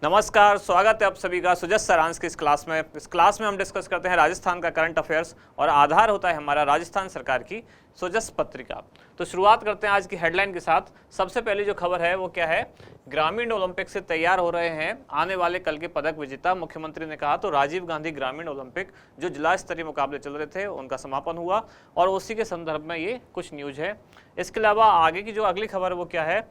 नमस्कार, स्वागत है आप सभी का सुजस सारांश की इस क्लास में। इस क्लास में हम डिस्कस करते हैं राजस्थान का करंट अफेयर्स और आधार होता है हमारा राजस्थान सरकार की सुजस पत्रिका। तो शुरुआत करते हैं आज की हेडलाइन के साथ। सबसे पहली जो खबर है वो क्या है, ग्रामीण ओलंपिक से तैयार हो रहे हैं आने वाले कल के पदक विजेता। मुख्यमंत्री ने कहा तो राजीव गांधी ग्रामीण ओलंपिक जो जिला स्तरीय मुकाबले चल रहे थे उनका समापन हुआ और उसी के संदर्भ में ये कुछ न्यूज है। इसके अलावा आगे की जो अगली खबर है वो क्या है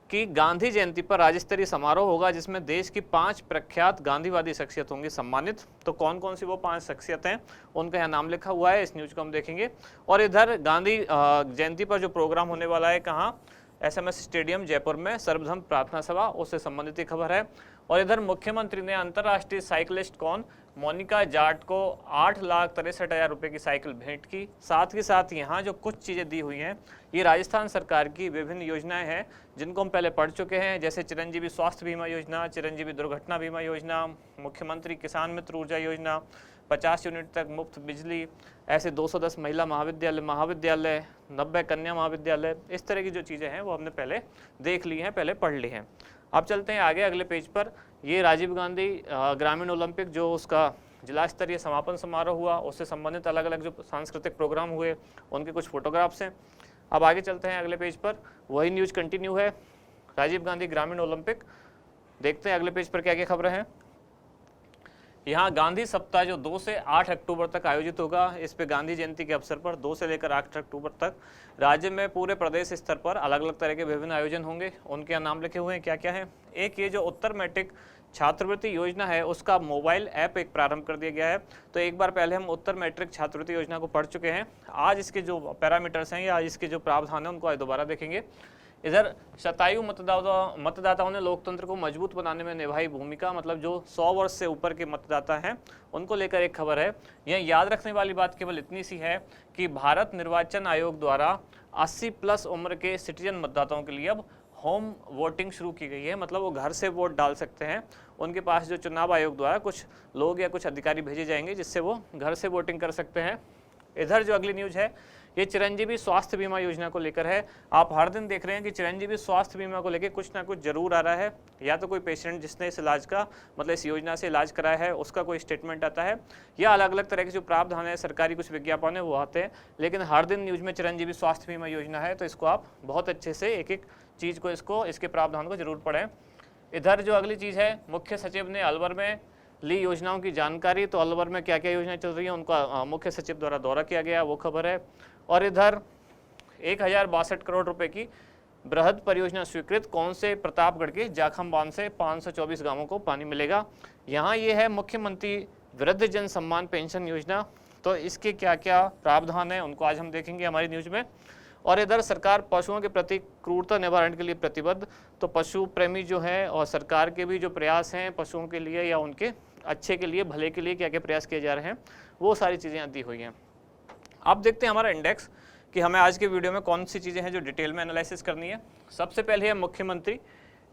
कि गांधी जयंती पर राज्य स्तरीय समारोह होगा जिसमें देश की 5 प्रख्यात गांधीवादी शख्सियत होंगी सम्मानित। तो कौन कौन सी वो 5 शख्सियत हैं उनका यहाँ नाम लिखा हुआ है, इस न्यूज को हम देखेंगे। और इधर गांधी जयंती पर जो प्रोग्राम होने वाला है कहाँ, SMS स्टेडियम जयपुर में सर्वधर्म प्रार्थना सभा, उससे संबंधित ही खबर है। और इधर मुख्यमंत्री ने अंतर्राष्ट्रीय साइकिलिस्ट कौन मोनिका जाट को 8,63,000 रुपये की साइकिल भेंट की। साथ ही साथ यहाँ जो कुछ चीज़ें दी हुई हैं ये राजस्थान सरकार की विभिन्न योजनाएं हैं जिनको हम पहले पढ़ चुके हैं, जैसे चिरंजीवी स्वास्थ्य बीमा योजना, चिरंजीवी दुर्घटना बीमा योजना, मुख्यमंत्री किसान मित्र ऊर्जा योजना, 50 यूनिट तक मुफ्त बिजली, ऐसे 210 महिला महाविद्यालय 90 कन्या महाविद्यालय। इस तरह की जो चीज़ें हैं वो हमने पहले देख ली हैं, पहले पढ़ ली हैं। अब चलते हैं आगे अगले पेज पर। ये राजीव गांधी ग्रामीण ओलंपिक जो उसका जिला स्तरीय समापन समारोह हुआ उससे संबंधित अलग अलग जो सांस्कृतिक प्रोग्राम हुए उनके कुछ फोटोग्राफ्स हैं। अब आगे चलते हैं अगले पेज पर, वही न्यूज़ कंटिन्यू है, राजीव गांधी ग्रामीण ओलंपिक। देखते हैं अगले पेज पर क्या क्या खबरें हैं। यहाँ गांधी सप्ताह जो 2 से 8 अक्टूबर तक आयोजित होगा, इस पे गांधी जयंती के अवसर पर 2 से लेकर 8 अक्टूबर तक राज्य में पूरे प्रदेश स्तर पर अलग अलग तरह के विभिन्न आयोजन होंगे। उनके नाम लिखे हुए हैं, क्या क्या है। एक ये जो उत्तर मैट्रिक छात्रवृत्ति योजना है उसका मोबाइल ऐप एक प्रारंभ कर दिया गया है। तो एक बार पहले हम उत्तर मैट्रिक छात्रवृत्ति योजना को पढ़ चुके हैं, आज इसके जो पैरामीटर्स हैं या आज इसके जो प्रावधान हैं उनको आज दोबारा देखेंगे। इधर शतायु मतदाताओं ने लोकतंत्र को मजबूत बनाने में निभाई भूमिका, मतलब जो 100 वर्ष से ऊपर के मतदाता हैं उनको लेकर एक खबर है। यह याद रखने वाली बात केवल इतनी सी है कि भारत निर्वाचन आयोग द्वारा 80+ उम्र के सिटीजन मतदाताओं के लिए अब होम वोटिंग शुरू की गई है, मतलब वो घर से वोट डाल सकते हैं। उनके पास जो चुनाव आयोग द्वारा कुछ लोग या कुछ अधिकारी भेजे जाएंगे जिससे वो घर से वोटिंग कर सकते हैं। इधर जो अगली न्यूज़ है ये चिरंजीवी स्वास्थ्य बीमा योजना को लेकर है। आप हर दिन देख रहे हैं कि चिरंजीवी स्वास्थ्य बीमा को लेकर कुछ ना कुछ जरूर आ रहा है, या तो कोई पेशेंट जिसने इस इलाज का मतलब इस योजना से इलाज कराया है उसका कोई स्टेटमेंट आता है, या अलग अलग तरह के जो प्रावधान है सरकारी कुछ विज्ञापन है वो आते हैं। लेकिन हर दिन न्यूज़ में चिरंजीवी स्वास्थ्य बीमा योजना है, तो इसको आप बहुत अच्छे से एक एक चीज़ को इसके प्रावधान को जरूर पढ़ें। इधर जो अगली चीज़ है, मुख्य सचिव ने अलवर में ली योजनाओं की जानकारी। तो अलवर में क्या क्या योजनाएं चल रही हैं उनका मुख्य सचिव द्वारा दौरा किया गया, वो खबर है। और इधर 1062 करोड़ रुपए की बृहद परियोजना स्वीकृत, कौन से, प्रतापगढ़ के जाखम बांध से 524 गांवों को पानी मिलेगा। यहाँ ये है मुख्यमंत्री वृद्ध जन सम्मान पेंशन योजना। तो इसके क्या क्या प्रावधान है उनको आज हम देखेंगे हमारी न्यूज में। और इधर सरकार पशुओं के प्रति क्रूरता निवारण के लिए प्रतिबद्ध। तो पशु प्रेमी जो है और सरकार के भी जो प्रयास हैं पशुओं के लिए या उनके अच्छे के लिए, भले के लिए क्या क्या प्रयास किए जा रहे हैं वो सारी चीज़ें दी हुई हैं। अब देखते हैं हमारा इंडेक्स कि हमें आज के वीडियो में कौन सी चीज़ें हैं जो डिटेल में एनालिसिस करनी है। सबसे पहले है मुख्यमंत्री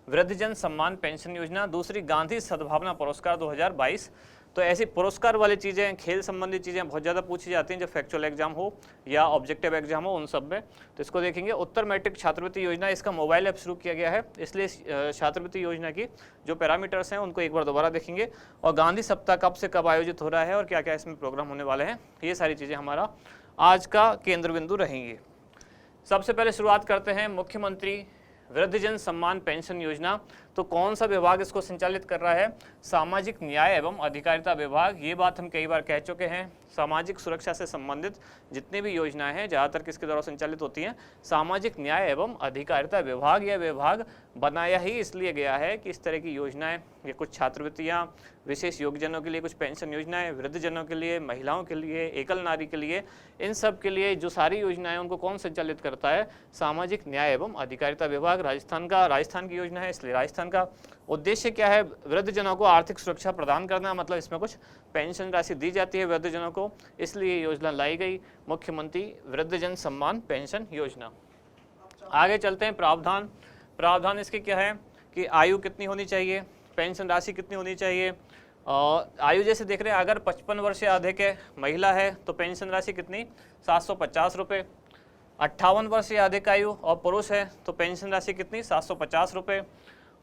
वृद्धजन सम्मान पेंशन योजना, दूसरी गांधी सद्भावना पुरस्कार 2022। तो ऐसी पुरस्कार वाली चीज़ें, खेल संबंधी चीज़ें बहुत ज़्यादा पूछी जाती हैं जब फैक्चुअल एग्जाम हो या ऑब्जेक्टिव एग्जाम हो, उन सब में तो इसको देखेंगे। उत्तर मैट्रिक छात्रवृत्ति योजना, इसका मोबाइल ऐप शुरू किया गया है, इसलिए छात्रवृत्ति योजना की जो पैरामीटर्स हैं उनको एक बार दोबारा देखेंगे। और गांधी सप्ताह कब से कब आयोजित हो रहा है और क्या क्या इसमें प्रोग्राम होने वाले हैं, ये सारी चीज़ें हमारा आज का केंद्र बिंदु रहेंगी। सबसे पहले शुरुआत करते हैं मुख्यमंत्री वृद्धजन सम्मान पेंशन योजना। तो कौन सा विभाग इसको संचालित कर रहा है, सामाजिक न्याय एवं अधिकारिता विभाग। ये बात हम कई बार कह चुके हैं, सामाजिक सुरक्षा से संबंधित जितनी भी योजनाएं हैं ज़्यादातर किसके द्वारा संचालित होती हैं, सामाजिक न्याय एवं अधिकारिता विभाग। यह विभाग बनाया ही इसलिए गया है कि इस तरह की योजनाएं, ये कुछ छात्रवृत्तियाँ, विशेष योग्यजनों के लिए कुछ पेंशन योजनाएं, वृद्धजनों के लिए, महिलाओं के लिए, एकल नारी के लिए, इन सब के लिए जो सारी योजनाएं उनको कौन संचालित करता है, सामाजिक न्याय एवं अधिकारिता विभाग। राजस्थान की योजना है इसलिए राजस्थान का। उद्देश्य क्या है, वृद्धजनों को आर्थिक सुरक्षा प्रदान करना, मतलब इसमें कुछ पेंशन राशि दी जाती है वृद्धजनों को, इसलिए ये योजना लाई गई, मुख्यमंत्री वृद्धजन सम्मान पेंशन योजना। आगे चलते हैं प्रावधान इसके क्या है कि आयु कितनी होनी चाहिए, पेंशन राशि कितनी होनी चाहिए। आयु जैसे देख रहे हैं, अगर 55 वर्ष से अधिक है, महिला है, तो पेंशन राशि कितनी, 750 रुपये। 58 वर्ष से अधिक आयु और पुरुष है तो पेंशन राशि कितनी, 750 रुपये।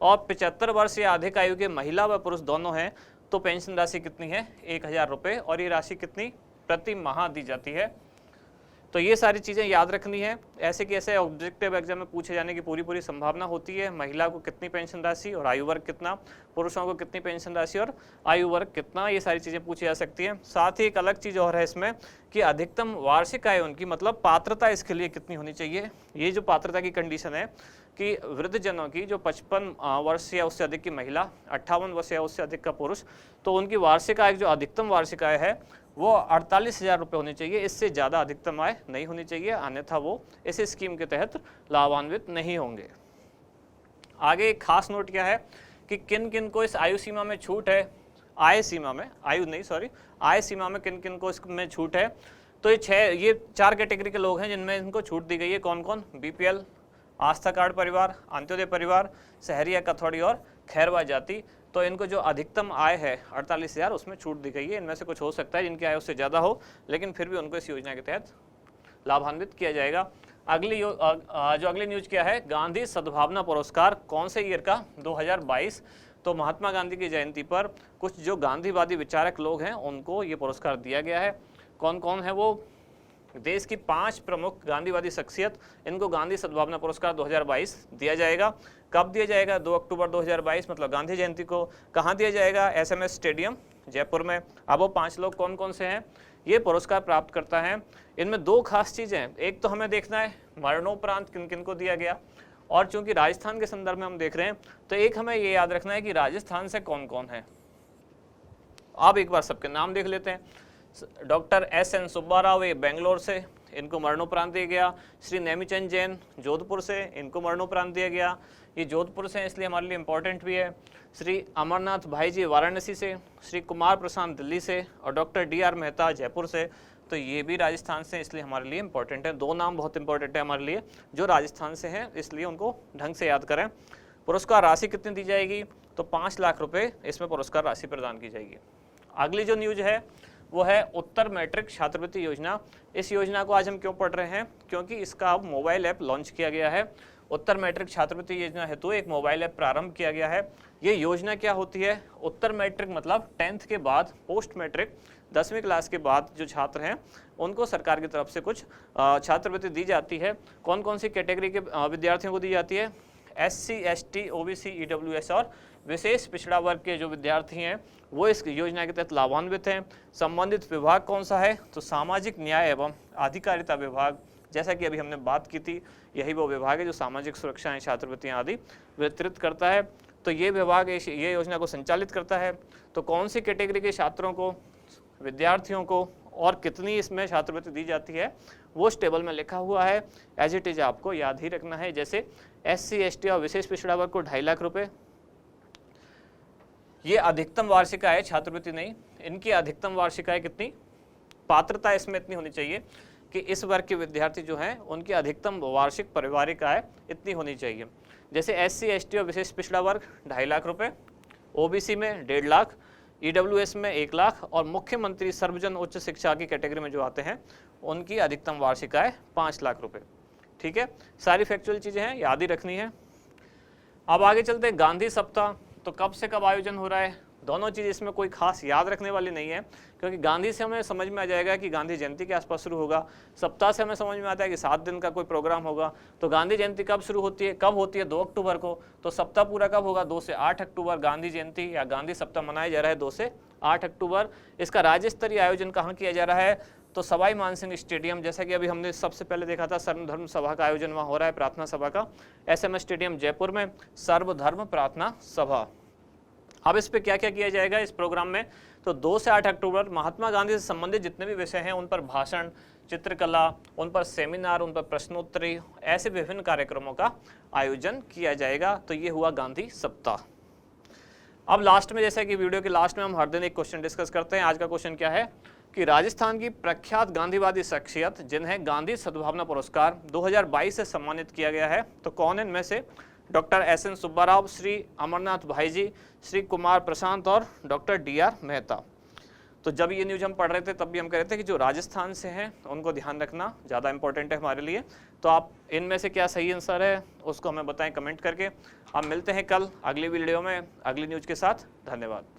और 75 वर्ष या अधिक आयु के महिला व पुरुष दोनों हैं तो पेंशन राशि कितनी है, 1000 रुपये, और ये राशि कितनी प्रति माह दी जाती है। तो ये सारी चीज़ें याद रखनी है। ऐसे कि ऐसे ऑब्जेक्टिव एग्जाम में पूछे जाने की पूरी संभावना होती है। महिला को कितनी पेंशन राशि और आयु वर्ग कितना, पुरुषों को कितनी पेंशन राशि और आयु वर्ग कितना, ये सारी चीज़ें पूछी जा सकती हैं। साथ ही एक अलग चीज़ और है इसमें कि अधिकतम वार्षिक आय उनकी, मतलब पात्रता इसके लिए कितनी होनी चाहिए। ये जो पात्रता की कंडीशन है कि वृद्धजनों की जो 55 वर्ष या उससे अधिक की महिला, 58 वर्ष या उससे अधिक का पुरुष, तो उनकी वार्षिक आय जो अधिकतम वार्षिक आय है वो 48,000 रुपये होनी चाहिए। इससे ज़्यादा अधिकतम आय नहीं होनी चाहिए, अन्यथा वो इस स्कीम के तहत लाभान्वित नहीं होंगे। आगे एक खास नोट क्या है कि किन किन को इस आयु सीमा में छूट है, आय सीमा में, आय सीमा में किन किन को इसमें छूट है। तो ये 4 कैटेगरी के लोग हैं जिनमें इनको छूट दी गई है। कौन कौन? बीपीएल, आस्था कार्ड परिवार, अंत्योदय परिवार, शहरी या कथौड़ी और खैरवा जाति। तो इनको जो अधिकतम आय है 48,000, उसमें छूट दी गई है। इनमें से कुछ हो सकता है जिनकी आय उससे ज़्यादा हो, लेकिन फिर भी उनको इस योजना के तहत लाभान्वित किया जाएगा। जो अगली न्यूज क्या है, गांधी सद्भावना पुरस्कार कौन से ईयर का? 2022। तो महात्मा गांधी की जयंती पर कुछ जो गांधीवादी विचारक लोग हैं उनको ये पुरस्कार दिया गया है। कौन कौन है वो? देश की 5 प्रमुख गांधीवादी शख्सियत, इनको गांधी सद्भावना पुरस्कार 2022 दिया जाएगा। कब दिया जाएगा? 2 अक्टूबर 2022, मतलब गांधी जयंती को। कहाँ दिया जाएगा? SMS स्टेडियम जयपुर में। अब वो 5 लोग कौन कौन से हैं ये पुरस्कार प्राप्त करता है? इनमें 2 खास चीज़ें हैं। एक तो हमें देखना है मरणोपरांत किन किन को दिया गया, और चूंकि राजस्थान के संदर्भ में हम देख रहे हैं तो एक हमें ये याद रखना है कि राजस्थान से कौन कौन है। अब एक बार सबके नाम देख लेते हैं। डॉक्टर SN सुब्बा राव, ये बेंगलोर से, इनको मरणोपरांत दिया गया। श्री नेमीचंद जैन जोधपुर से, इनको मरणोपरांत दिया गया। ये जोधपुर से इसलिए हमारे लिए इम्पोर्टेंट भी है। श्री अमरनाथ भाई जी वाराणसी से, श्री कुमार प्रशांत दिल्ली से, और डॉक्टर DR मेहता जयपुर से। तो ये भी राजस्थान से, इसलिए हमारे लिए इम्पोर्टेंट है। 2 नाम बहुत इंपॉर्टेंट है हमारे लिए जो राजस्थान से हैं, इसलिए उनको ढंग से याद करें। पुरस्कार राशि कितनी दी जाएगी? तो 5 लाख रुपये इसमें पुरस्कार राशि प्रदान की जाएगी। अगली जो न्यूज है वो है उत्तर मैट्रिक छात्रवृत्ति योजना। इस योजना को आज हम क्यों पढ़ रहे हैं? क्योंकि इसका अब मोबाइल ऐप लॉन्च किया गया है। उत्तर मैट्रिक छात्रवृत्ति योजना हेतु एक मोबाइल ऐप प्रारंभ किया गया है। ये योजना क्या होती है? उत्तर मैट्रिक मतलब 10th के बाद, पोस्ट मैट्रिक 10वीं क्लास के बाद जो छात्र हैं उनको सरकार की तरफ से कुछ छात्रवृत्ति दी जाती है। कौन कौन सी कैटेगरी के विद्यार्थियों को दी जाती है? SC, ST, OBC, EWS और विशेष पिछड़ा वर्ग के जो विद्यार्थी हैं वो इस योजना के तहत लाभान्वित हैं। संबंधित विभाग कौन सा है? तो सामाजिक न्याय एवं अधिकारिता विभाग। जैसा कि अभी हमने बात की थी, यही वो विभाग है जो सामाजिक सुरक्षाएं, छात्रवृत्तियां आदि वितरित करता है। तो ये विभाग ये योजना को संचालित करता है। तो कौन सी कैटेगरी के छात्रों को, विद्यार्थियों को, और कितनी इसमें छात्रवृत्ति दी जाती है वो इस टेबल में लिखा हुआ है। एज इट इज आपको याद ही रखना है। जैसे SC, ST और विशेष पिछड़ा वर्ग को 2.5 लाख रुपए, ये अधिकतम वार्षिक आय, छात्रवृत्ति नहीं, इनकी अधिकतम वार्षिक आय कितनी, पात्रता इसमें इतनी होनी चाहिए कि इस वर्ग के विद्यार्थी जो हैं उनकी अधिकतम वार्षिक पारिवारिक आय इतनी होनी चाहिए। जैसे SC, ST और विशेष पिछड़ा वर्ग 2.5 लाख रुपए, OBC में 1.5 लाख, EWS में 1 लाख, और मुख्यमंत्री सर्वजन उच्च शिक्षा की कैटेगरी में जो आते हैं उनकी अधिकतम वार्षिक आय 5 लाख रुपए। ठीक है, सारी फैक्चुअल चीज़ें हैं, याद ही रखनी है। अब आगे चलते हैं गांधी सप्ताह। तो कब से कब आयोजन हो रहा है? दोनों चीज़ इसमें कोई खास याद रखने वाली नहीं है, क्योंकि गांधी से हमें समझ में आ जाएगा कि गांधी जयंती के आसपास शुरू होगा। सप्ताह से हमें समझ में आता है कि 7 दिन का कोई प्रोग्राम होगा। तो गांधी जयंती कब शुरू होती है? कब होती है? 2 अक्टूबर को। तो सप्ताह पूरा कब होगा? 2 से 8 अक्टूबर। गांधी जयंती या गांधी सप्ताह मनाया जा रहा है 2 से 8 अक्टूबर। इसका राज्य स्तरीय आयोजन कहाँ किया जा रहा है? तो सवाई मानसिंह स्टेडियम, जैसा कि अभी हमने सबसे पहले देखा था, सर्वधर्म सभा का आयोजन वहाँ हो रहा है, प्रार्थना सभा का। SMS स्टेडियम जयपुर में सर्वधर्म प्रार्थना सभा। अब इस पे क्या क्या किया जाएगा इस प्रोग्राम में? तो 2 से 8 अक्टूबर महात्मा गांधी से संबंधित जितने भी विषय हैं उन पर भाषण, चित्रकला, उन पर सेमिनार, उन पर प्रश्नोत्तरी, ऐसे विभिन्न कार्यक्रमों का आयोजन किया जाएगा। तो ये हुआ गांधी सप्ताह। अब लास्ट में, जैसा कि वीडियो के लास्ट में हम हर दिन एक क्वेश्चन डिस्कस करते हैं। आज का क्वेश्चन क्या है कि राजस्थान की प्रख्यात गांधीवादी शख्सियत जिन्हें गांधी सद्भावना पुरस्कार 2022 से सम्मानित किया गया है, तो कौन है इनमें से? डॉक्टर SN सुब्बा राव, श्री अमरनाथ भाई जी, श्री कुमार प्रशांत और डॉक्टर DR मेहता। तो जब ये न्यूज़ हम पढ़ रहे थे तब भी हम कह रहे थे कि जो राजस्थान से हैं उनको ध्यान रखना ज़्यादा इंपॉर्टेंट है हमारे लिए। तो आप इनमें से क्या सही आंसर है उसको हमें बताएं कमेंट करके। आप मिलते हैं कल अगली वीडियो में अगली न्यूज़ के साथ। धन्यवाद।